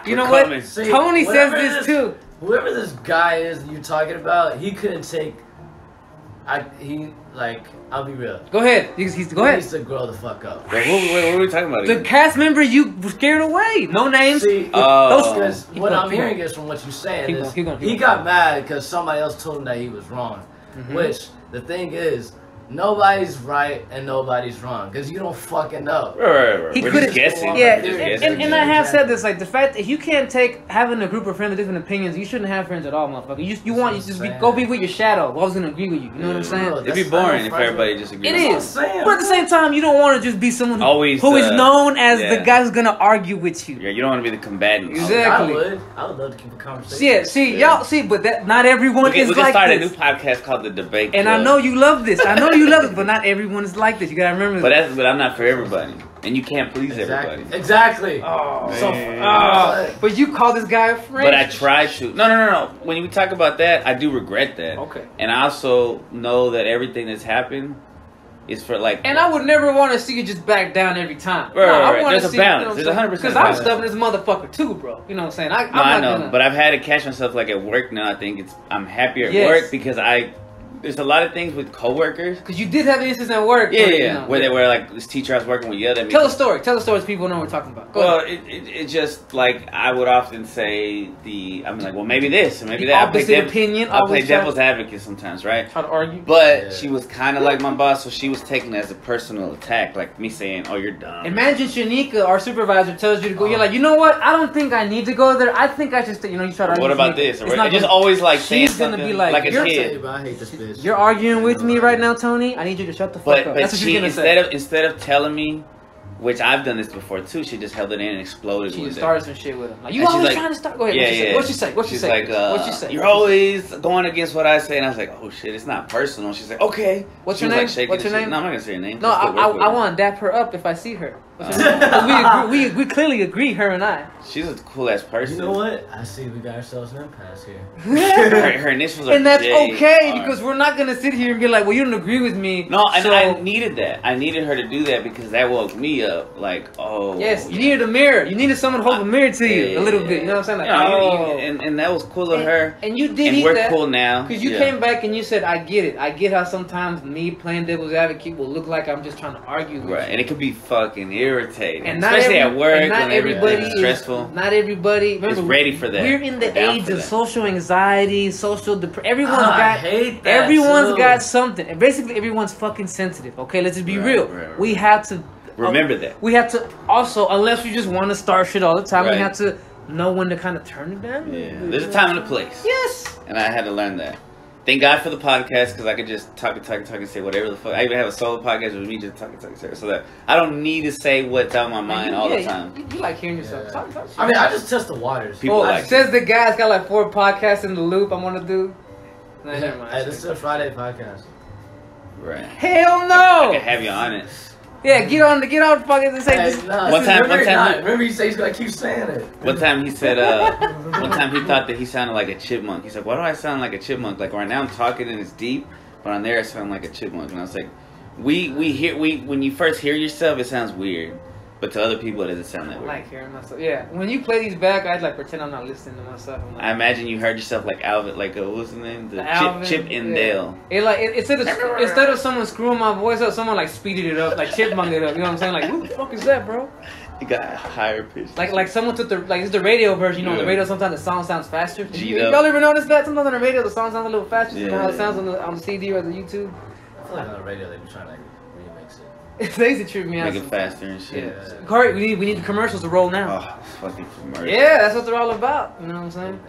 You know what? See, Toney says this too. Whoever this guy is you're talking about, he couldn't take. I'll be real. Go ahead. Go ahead. He needs to grow the fuck up. What are we talking about? The cast member you scared away. No names. See, what I'm hearing is from what you're saying is he got mad because somebody else told him that he was wrong. Mm-hmm. Which the thing is, nobody's right and nobody's wrong because you don't fucking know. Right. We're just guessing. Yeah, and I have said this, like the fact that if you can't take having a group of friends with different opinions, you shouldn't have friends at all, motherfucker. Go be with your shadow. I was gonna agree with you. You know what I'm saying? It'd be boring if everybody just agrees. It is, but at the same time, you don't want to just be someone who is known as the guy who's gonna argue with you. Yeah, you don't want to be the combatant. Exactly. I would love to keep a conversation. Y'all see, but that not everyone is like this. We can start a new podcast called The Debate Club. And I know you love this. I know you love it, but not everyone is like this. You gotta remember that. But I'm not for everybody, and you can't please everybody. Exactly. But you call this guy a friend. But I try to. No. When you talk about that, I do regret that. Okay. And I also know that everything that's happened is for like. And I would never want to see you just back down every time. Right. There's a balance. There's 100%. Because I'm stubborn as a motherfucker too, bro. You know what I'm saying? I know. But I've had to catch myself like at work now. I think I'm happier at work because there's a lot of things with coworkers. Because you did have instances at work. Where they were like, this teacher I was working with yelled at me. Tell a story so people know what we're talking about. It just like, I would often say I'm like, well, maybe this, and maybe that. I'll play devil's advocate sometimes, right? Try to argue. But she was kind of like my boss, so she was taking it as a personal attack, like me saying, oh, you're dumb. Imagine Shanika, our supervisor, tells you to go. You're like, you know what? I don't think I need to go there. I think I should, you try to argue. What about this? Or just always like saying something be like a kid. I hate this bitch. You're arguing with me right now, Tony. I need you to shut the fuck up. That's what she's gonna say. Instead of telling me, which I've done this before too, she just held it in and exploded. She started some shit with him. Like, you always trying to start. Go ahead. What she say? What she say? You're always going against what I say, and I was like, oh shit, it's not personal. She's like, okay. What's your name? What's your name? No, I'm not gonna say your name. No, I want to dap her up if I see her. We clearly agree, her and I. She's a cool ass person. You know what? I see we got ourselves an impasse here. her initials are and that's okay because we're not gonna sit here and be like, well, you don't agree with me. No, and I needed that. I needed her to do that because that woke me up. Like, oh. Yes, you needed a mirror. You needed someone to hold a mirror to you a little bit. You know what I'm saying? Like, and that was cool of her. And you did. And we're cool now because you came back and you said, I get it. I get how sometimes me playing devil's advocate will look like I'm just trying to argue with you. And it could be fucking irritating, and especially at work when everybody's stressful. Not everybody is ready for that. We're in the age of social anxiety, social depression. Everyone's got something, and basically everyone's fucking sensitive. Okay, let's just be real. Right. We have to remember that. We have to also, unless we just want to start shit all the time, we have to know when to kind of turn it down. Yeah, there's a time and a place. Yes, and I had to learn that. Thank God for the podcast because I could just talk and say whatever the fuck. I even have a solo podcast with me just talking, so that I don't need to say what's on my mind all the time. You like hearing yourself. Yeah. I mean, I just test the waters. People says the guy's got like 4 podcasts in the loop. I want to do. No, never mind. Hey, this is a Friday podcast. Right. Hell no. I can have you on it. Yeah, get on fucking and say this. One time, remember you say he's gonna keep saying it. One time he said, one time he thought that he sounded like a chipmunk. He's like, why do I sound like a chipmunk? Like right now I'm talking and it's deep, but on there I sound like a chipmunk. And I was like, when you first hear yourself, it sounds weird. But to other people, it doesn't sound that weird. I like hearing myself. Yeah, when you play these back, I'd like pretend I'm not listening to myself. Like, I imagine you heard yourself like Alvin, like what's his name? Chip and Dale. Instead of someone screwing my voice up, someone like speeded it up, like chipmunked it up. You know what I'm saying? Like, who the fuck is that, bro? You got a higher pitch. Like someone took it's the radio version. You know, on the radio sometimes the song sounds faster. Y'all ever notice that? Sometimes on the radio the song sounds a little faster than how it sounds on the CD or the YouTube. I feel like on the radio they be trying to remix it. They used to trip me out. Make it faster and shit. Yeah. Corey, we need the commercials to roll now. Oh, fucking commercial. Yeah, that's what they're all about. You know what I'm saying?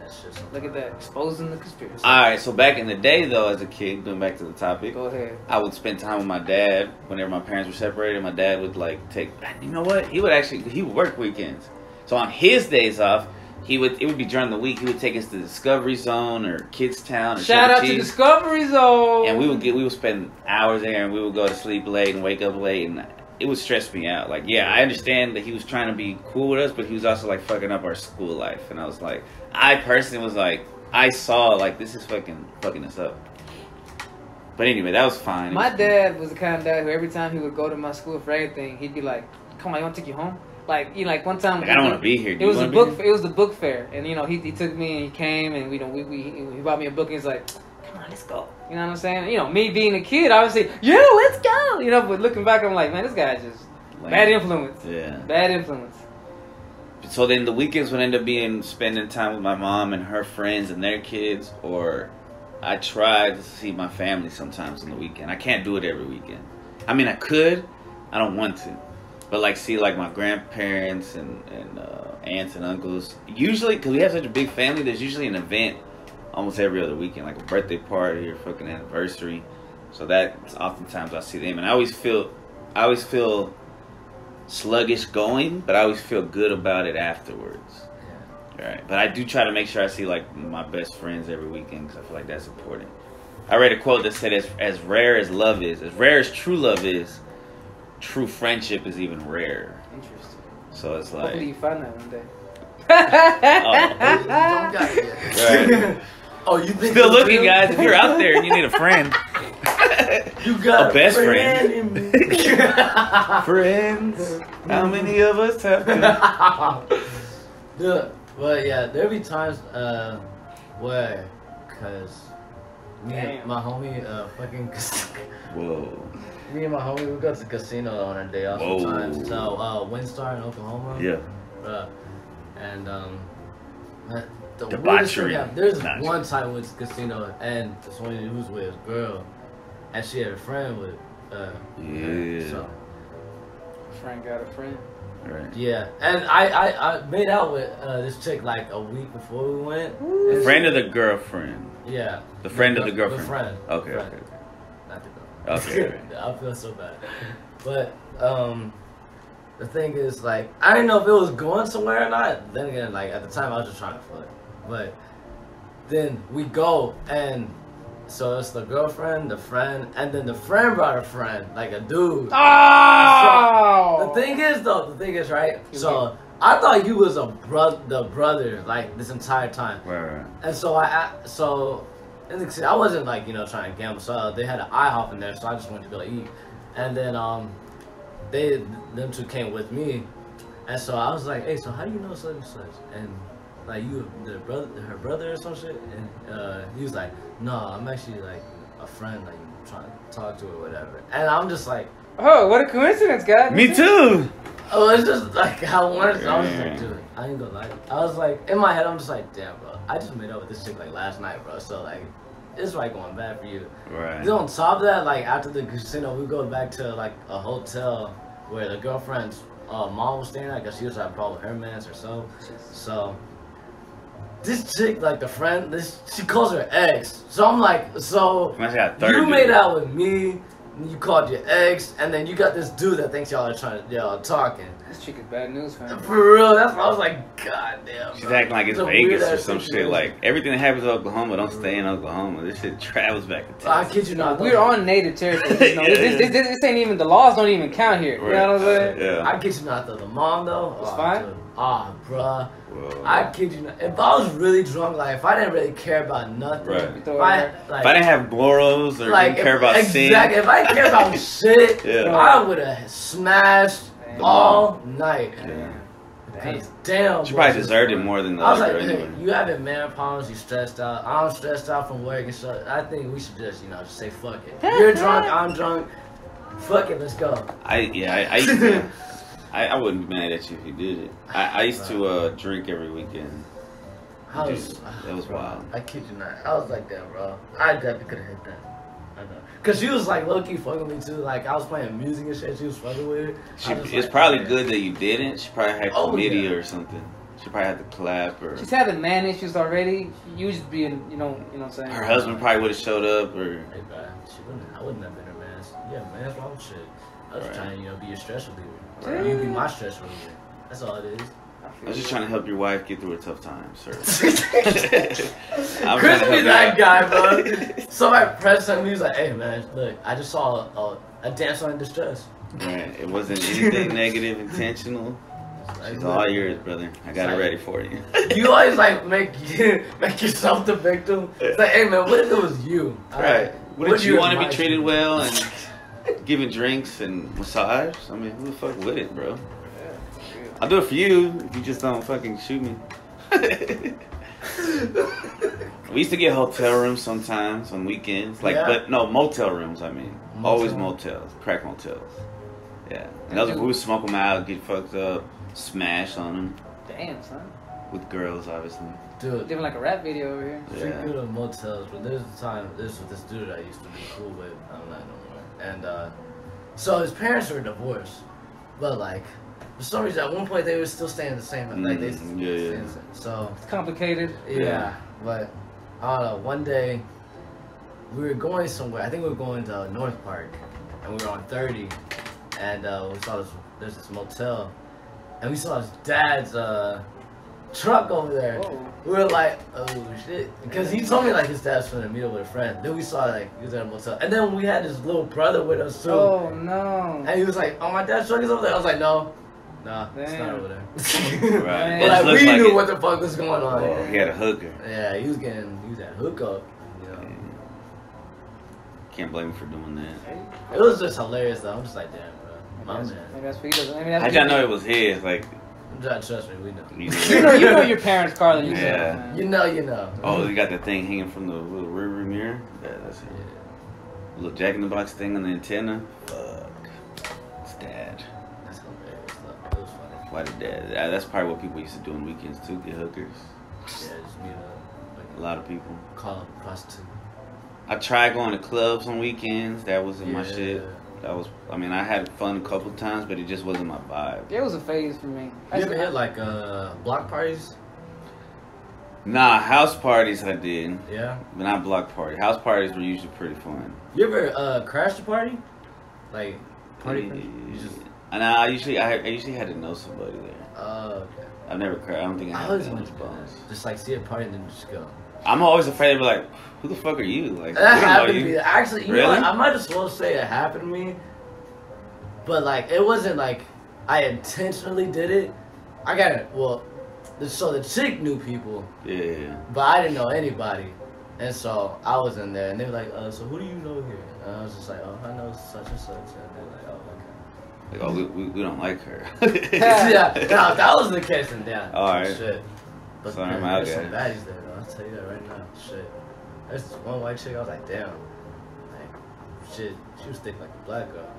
Look at that, exposing the conspiracy. All right, so back in the day, though, as a kid, going back to the topic, Go ahead. I would spend time with my dad. Whenever my parents were separated, my dad would like take. You know what? He would work weekends. So on his days off, it would be during the week. He would take us to Discovery Zone or Kids Town. Or Shout out to Discovery Zone. And we would spend hours there, and we would go to sleep late and wake up late, and it would stress me out. Like, yeah, I understand that he was trying to be cool with us, but he was also like fucking up our school life. And I was like, I personally was like, I saw like this is fucking us up. But anyway, that was fine. My dad was the kind of dad who every time he would go to my school for anything, he'd be like, "Come on, I want to take you home." Like, you know, like one time, like, I don't want to be here. It was a book. It was the book fair, and you know, he took me and he came and he bought me a book and he's like, "Come on, let's go." You know what I'm saying? You know, me being a kid, I would say, "Yeah, let's go." You know, but looking back, I'm like, man, this guy just bad influence. Yeah, bad influence. So then the weekends would end up being spending time with my mom and her friends and their kids, or I tried to see my family sometimes on the weekend. I can't do it every weekend. I mean, I could. I don't want to. But like see like my grandparents and aunts and uncles. Usually, because we have such a big family, there's usually an event almost every other weekend, like a birthday party or fucking anniversary. So that's oftentimes I see them, and I always feel sluggish going, but I always feel good about it afterwards. Yeah. Right. But I do try to make sure I see like my best friends every weekend because I feel like that's important. I read a quote that said, as rare as love is, as rare as true love is, true friendship is even rarer. Interesting. So it's like, hopefully you find that one day. Right. Oh, you think still looking, guys? If you're out there and you need a friend, you got a best friend. in me. Friends. How many of us have them? Yeah, but yeah, there'll be times where, cause me and my homie fucking. Whoa. Me and my homie, we go to the casino on our day off sometimes. So, Windstar in Oklahoma. Yeah. And the debauchery. There's one time with the casino, and this one who was with his girl, and she had a friend with. Yeah. So. Friend got a friend. Right. Yeah, and I made out with this chick like a week before we went. The friend of the girlfriend. Yeah. The friend of the girlfriend. The friend. Okay. Friend. Okay. Not the girl. Okay. I feel so bad. But the thing is, like, I didn't know if it was going somewhere or not. Then again, like at the time, I was just trying to fuck. But then we go, and so it's the girlfriend, the friend, and then the friend brought a friend, like a dude. Oh! So, the thing is, right? So I thought you was the brother, like this entire time. Right. And so I wasn't like, you know, trying to gamble. So they had an IHOP in there, so I just went to go eat. And then them two came with me, and so I was like, hey, so how do you know such and such? And like her brother or some shit? And he was like, no, I'm actually like a friend, like trying to talk to or whatever. And I'm just like, oh, what a coincidence, guys. Me too. Oh, it's just like how I was just like, dude, I ain't gonna lie. I was like, in my head, I'm just like, damn, bro, I just made up with this chick like last night, bro. So like, it's like going bad for you. Right. Then on top of that, like after the casino, we go back to like a hotel where the girlfriend's mom was staying at because she was having a problem with her mans or so. So this chick, like the friend, she calls her ex. So I'm like, so you made out with me. You called your ex, and then you got this dude that thinks y'all are talking. This chick is bad news, fam. For real, that's what I was like, god damn. She's acting like it's Vegas or some shit. Like everything that happens in Oklahoma don't stay in Oklahoma. This shit travels back to Texas. I kid you not. We're on native territory. You know, this ain't even, the laws don't even count here. Right. You know what I'm saying? Yeah. I kid you not though. The mom though, it's fine. Dude. Bruh. Whoa. I kid you not. If I was really drunk, like if I didn't really care about nothing, right. if I didn't have boros or like, didn't care about sin. Exactly. If I didn't care about shit, I would have smashed all night. Damn. She probably deserved it more than the I was other like, girl anyway. You having man problems, you stressed out. I'm stressed out from work and stuff. I think we should just, just say fuck it. You're drunk, I'm drunk. Fuck it, let's go. I used to, I wouldn't be mad at you if you did it. I used to drink every weekend. That was wild. I kid you not. I was like that, bro. I definitely could have hit that. I know. Cause she was like low key fucking me too. Like I was playing music and shit. She was fucking with it. It's probably good that you didn't. She probably had chlamydia or something. She probably had to clap or. She's having man issues already. You just being, you know what I'm saying. Her husband probably would have showed up or. Hey, bro, I wouldn't have been her man. Yeah, man, that's wrong shit. I was trying to, be a stress reliever. Right. You be my stress reliever. That's all it is. I was just trying to help your wife get through a tough time, sir. Chris be that guy, bro. Somebody pressed him. He was like, "Hey, man, look, I just saw a dancer in distress." Right. It wasn't anything negative, intentional. It's all yours, brother. I got it ready for you. You always like make yourself the victim. It's like, hey, man, what if it was you? Right. What you want to be treated well and giving drinks and massage? I mean, who the fuck with it, bro? I'll do it for you if you just don't fucking shoot me. We used to get hotel rooms sometimes on weekends, but no, motel rooms. I mean, always motels, crack motels. Yeah, and we would smoke them out, get fucked up, smash on them. Damn, son. With girls, obviously. Dude, living like a rap video over here. Speaking of motels, but there's a time this was this dude I used to be cool with. I'm not no more. And so his parents were divorced, but like. For some reason, at one point they were still staying the same. Like they staying the same. So it's complicated. Yeah, but I don't know. One day we were going somewhere. I think we were going to North Park, and we were on 30, and we saw there's this motel, and we saw his dad's truck over there. Whoa. We were like, oh shit, because he told me like his dad's trying to meet up with a friend. Then we saw like he was at a motel, and then we had his little brother with us too. Oh no! And he was like, oh, my dad's truck is over there. I was like, no. Nah, it's not over there. Right. But like, we knew what the fuck was going on. Oh, he had a hooker. Yeah, he was at hookup. You know. Can't blame him for doing that. It was just hilarious though. I'm just like, damn, bro. My man. Maybe that's what he does. How'd y'all know it was his? Like, trust me, we know. You know your parents' car than you do. Yeah. You know. Oh, you got that thing hanging from the little rear mirror? Yeah, that's it. Little Jack in the Box thing on the antenna. Fuck. It's dad. Why did that? That's probably what people used to do on weekends too, get hookers. Yeah, just meet up. A lot of people. Call up a prostitute. I tried going to clubs on weekends. That wasn't my shit. I mean, I had fun a couple times, but it just wasn't my vibe. It was a phase for me. You ever had like block parties? Nah, house parties I did. Yeah? But not block parties. House parties were usually pretty fun. You ever crashed a party? Like, party? Nah, I usually had to know somebody there. Oh, okay. I've never crashed. I don't think I always had went to bones. Just like see a party and then just go. I'm always afraid to be like, who the fuck are you? Like, that happened to me. Actually, you really? know what? I might as well say it happened to me. But like, it wasn't like I intentionally did it. I got it. Well, so the chick knew people. Yeah. But I didn't know anybody. And so I was in there and they were like, so who do you know here? And I was just like, oh, I know such and such. And they're like, oh, okay. Like, oh, we don't like her. Yeah, no, if that was the case, then yeah. Alright. Shit. But sorry, there's some baddies there, though. I'll tell you that right now. Shit. There's this one white chick, I was like, damn. Like, shit, she was thick like a black girl.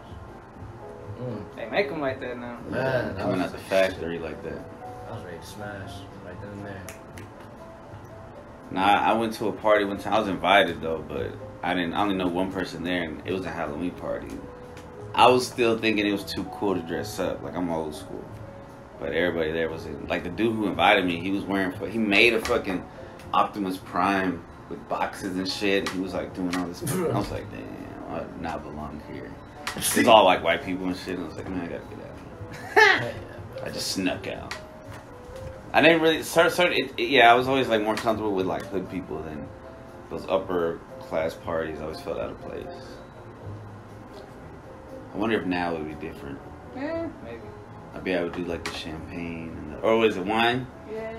They make them like that now. Man, coming out the factory like that. I was ready to smash right then and there. Nah, I went to a party one time. I was invited though, but I only know one person there, and it was a Halloween party. I was still thinking it was too cool to dress up. Like, I'm old school. But everybody there was like the dude who invited me. He was he made a fucking Optimus Prime with boxes and shit. And he was like doing all this. I was like, damn, I do not belong here. It's all like white people and shit. And I was like, man, I gotta get out of here. I just snuck out. I didn't really yeah, I was always like more comfortable with like hood people than those upper class parties. I always felt out of place. I wonder if now it would be different. Yeah, maybe. I'd be able to do like the champagne or was it wine? Yeah.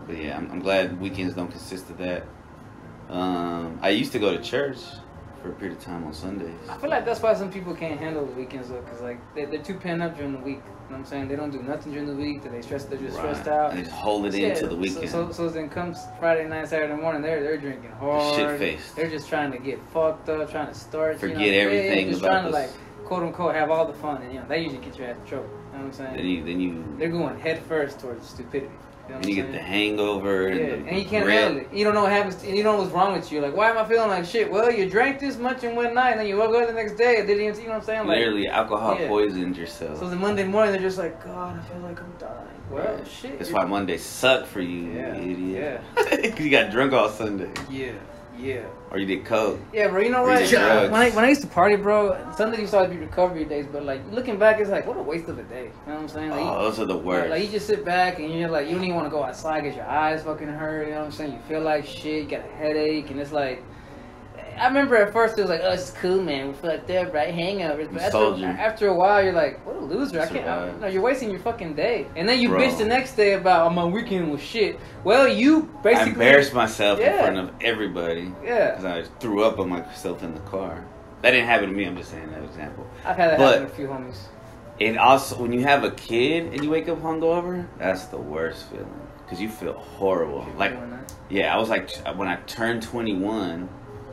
But yeah, I'm glad weekends don't consist of that. I used to go to church for a period of time on Sundays. I feel like that's why some people can't handle the weekends though, cause like they're too pent up during the week. You know what I'm saying? They don't do nothing during the week. They're just stressed out. And they just hold it into the weekend. So then comes Friday night, Saturday morning, they're drinking hard. Shit faced. They're just trying to get fucked up, trying to start. Forget everything just about trying to like quote unquote have all the fun, and that usually gets you out of trouble. You know what I'm saying? Then you they're going head first towards stupidity. You know and you get the hangover. And you can't handle it. You don't know what happens. And you don't know what's wrong with you. Like, why am I feeling like shit? Well, you drank this much in one night, and then you woke up the next day and didn't even. You know what I'm saying? Like, literally, alcohol poisoned yourself. So the Monday morning, they're just like, God, I feel like I'm dying. Well, shit. That's why Mondays suck for you, you idiot. Yeah. Because you got drunk all Sunday. Yeah. Or you did coke. Yeah, bro. You know what? When I used to party, bro, Sunday used to always be recovery days. But like looking back, it's like what a waste of a day. You know what I'm saying? Like, those are the worst. Like you just sit back and you're like, you don't even want to go outside because your eyes fucking hurt. You know what I'm saying? You feel like shit. You got a headache, and it's like. I remember at first it was like, oh, it's cool, man. We feel like they're bright hangovers. But after a while, you're like, what a loser. No, you're wasting your fucking day. And then you bitch the next day about, oh, my weekend was shit. Well, you basically... I embarrassed myself in front of everybody. Yeah. Because I threw up on myself in the car. That didn't happen to me. I'm just saying that example. I've had that happen to a few homies. And also, when you have a kid and you wake up hungover, that's the worst feeling. Because you feel horrible. Like, yeah, I was like, when I turned 21...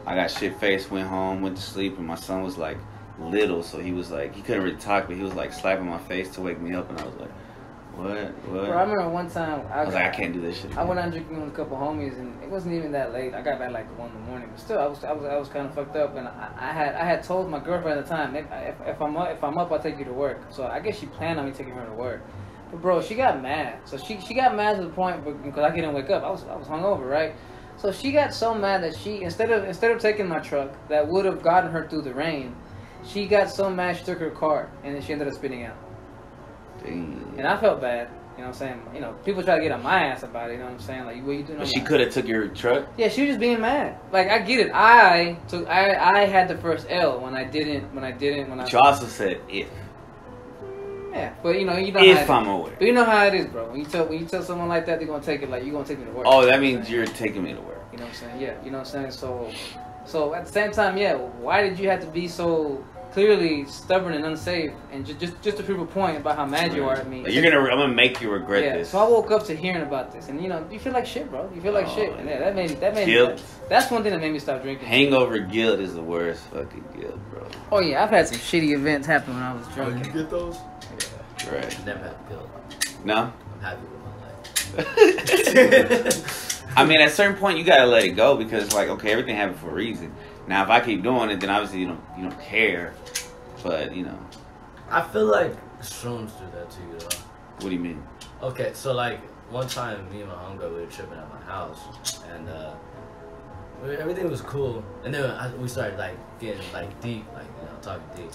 I got shit-faced, went home, went to sleep, and my son was, like, little, so he was, like, he couldn't really talk, but he was, like, slapping my face to wake me up, and I was like, what? Bro, I remember one time, I was like, I can't do this shit again. I went out drinking with a couple homies, and it wasn't even that late. I got back, like, 1 in the morning, but still, I was kind of fucked up, and I had told my girlfriend at the time, if I'm up, I'll take you to work. So I guess she planned on me taking her to work. But, bro, she got mad. So she got mad to the point, because I didn't wake up. I was hungover, right? So she got so mad that she instead of taking my truck that would have gotten her through the rain, she got so mad she took her car and then she ended up spitting out. Dang. And I felt bad. You know what I'm saying? You know, people try to get on my ass about it. You know what I'm saying? Like, what you doing? But she could have took your truck. Yeah, she was just being mad. Like, I get it. I had the first L when I didn't. But you also said if. Yeah, but you know if I'm aware. But you know how it is, bro. When you tell someone like that, they're gonna take it like you're gonna take me to work. Oh, that means you're taking me to work. You know what I'm saying? Yeah, you know what I'm saying. So at the same time, yeah. Why did you have to be so clearly stubborn and unsafe, and just to prove a point about how mad you are at me? Like, I'm gonna make you regret this. So I woke up to hearing about this, and you feel like shit, bro. You feel like shit, and that made me. That's one thing that made me stop drinking. Hangover guilt is the worst fucking guilt, bro. Oh yeah, I've had some shitty events happen when I was drunk. Oh, you get those? Right. Never had guilt. No? I'm happy with my life. I mean, at a certain point, you gotta let it go because, like, okay, everything happened for a reason. Now, if I keep doing it, then obviously you don't care. But you know, I feel like shrooms do that to you, though. What do you mean? Okay, so like one time, me and my homegirl we were tripping at my house, and everything was cool, and then we started like getting like deep, like talking deep.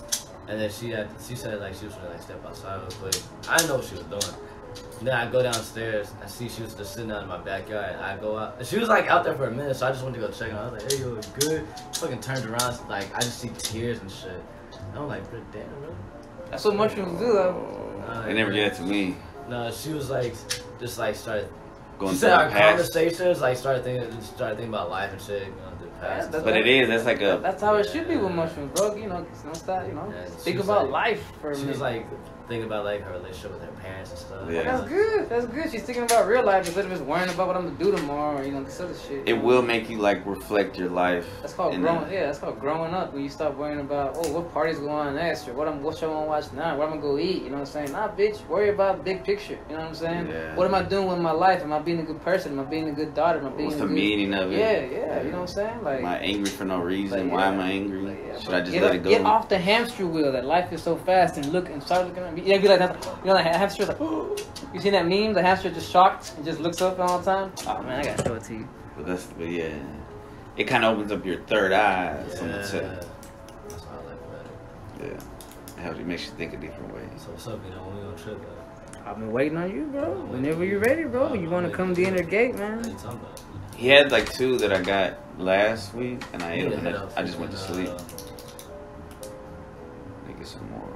And then she said like she was gonna like step outside real quick. I didn't know what she was doing. And then I go downstairs. I see she was just sitting out in my backyard. And I go out. And she was like out there for a minute, so I just went to go check on her. I was like, "Hey, yo, you good?" Fucking turned around, like I just see tears and shit. And I'm like, "Damn, really?" That's what mushrooms do, though. They never did that to me. No, she was like, just like started. Going she said our conversations like started thinking about life and shit. Past. But that's like a. That's how it should be with mushrooms, bro. You know, don't stop. You know, think about life for a minute. She was like thinking about like her relationship with her parents and stuff. Yeah. That's good. That's good. She's thinking about real life instead of just worrying about what I'm gonna do tomorrow or this other shit. It will make you like reflect your life. That's called growing. Yeah, that's called growing up. When you stop worrying about what party's going on next or what show I'm gonna watch now, where I'm gonna go eat. You know what I'm saying? Nah, bitch. Worry about big picture. You know what I'm saying? Yeah. What am I doing with my life? Am I being a good person? Am I being a good daughter? Am I being What's the meaning of it? Yeah. You know what I'm saying? Like, am I angry for no reason? Why am I angry? Should I just let it go? Get off the hamster wheel. That life is so fast and start looking at me. Yeah, be like that. You know, like hamster's like, you seen that meme? The hamster just shocked and just looks up all the time. Oh man, I gotta show it to you. But yeah, it kind of opens up your third eye. Yeah. That's why I like about it. Yeah, it makes you think a different way. So what's up, when we gonna trip? I've been waiting on you, bro. Whenever you're ready, bro. You wanna come to the inner gate, man? What are you talking about? He had like 2 that I got last week, and I ate them, and I just went to sleep. Get some more.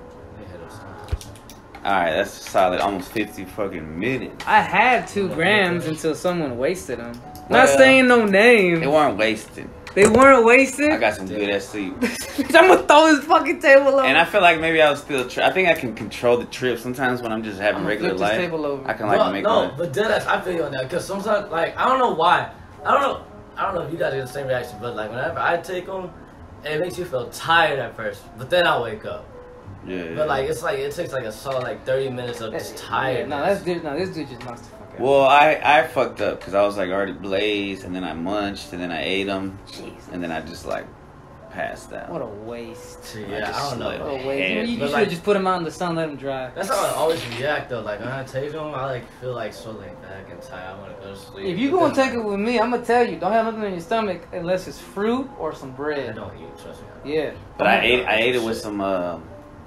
Alright, that's solid. Almost 50 fucking minutes. I had 2 grams until someone wasted them. Not saying no name. They weren't wasted. They weren't wasted? I got some good ass sleep. I'm gonna throw this fucking table over. And I feel like maybe I was still. I think I can control the trip. Sometimes when I'm just having regular life, I can like make. No, but deadass, I feel you on that because sometimes, like, I don't know why. I don't know if you guys get the same reaction, but like whenever I take them, it makes you feel tired at first, but then I wake up. Yeah. But like it's like it takes like a solid like 30 minutes of just tired. No, this dude just knocks the fuck Well, I fucked up because I was like already blazed, and then I munched, and then I ate them, and then I just like passed out. What a waste. Yeah, I don't know. What a waste. You should like, just put them out in the sun, let them dry. That's how I always react though. Like when I take them, I like feel like so laid back and tired. I want to go to sleep. If you gonna take it with me, I'm gonna tell you, don't have nothing in your stomach unless it's fruit or some I bread. don't eat. Trust me. Yeah. But I ate it with some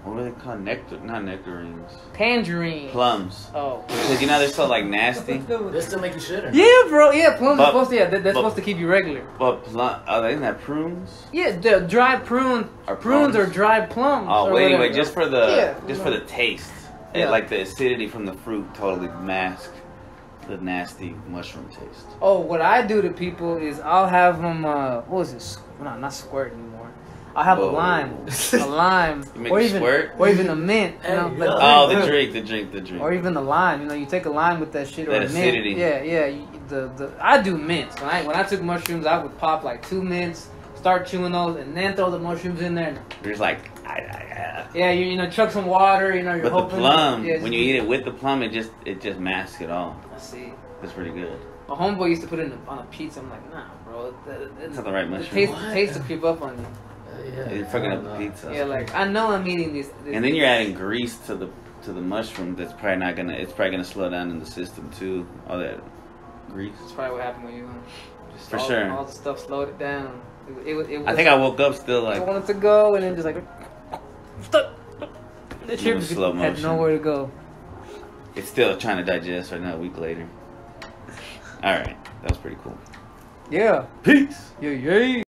what are they called? Not nectarines. Tangerine. Plums. Oh. Because you know they're so like nasty. They still make you shit or not? Yeah, bro. Yeah, plums are supposed to. Yeah, that's supposed to keep you regular. But isn't that prunes? Yeah, the dried prunes or dried plums. Oh, or wait, whatever. anyway, just for the taste. Yeah. Like the acidity from the fruit totally mask the nasty mushroom taste. Oh, what I do to people is I'll have them. What was it? Not squirt anymore. I'll have a lime, You make squirt? or even a mint. You know, Hey, like, oh, the drink. Or even the lime. You know, you take a lime with that shit or That a mint. acidity. Yeah. I do mints. When I took mushrooms, I would pop like 2 mints, start chewing those, and then throw the mushrooms in there. You're just like, Yeah, you know, chuck some water. You know, you're but hoping. the plum, Yeah, when you eat it with the plum, it just masks it all. I see. It's pretty good. My homeboy used to put it on a pizza. I'm like, nah, bro. It's not the right The mushroom. taste will creep up on you. Yeah, You're fucking up the pizza. Yeah, like I know I'm eating this. And then you're adding grease to the mushroom. It's probably gonna slow down in the system too. All that grease. That's probably what happened with you. Just For sure. All the stuff slowed it down. It was, I think I woke up still I like. wanted to go, and then just like. The trip slow had motion. nowhere to go. It's still trying to digest right now. A week later. All right, that was pretty cool. Yeah. Peace. Yeah.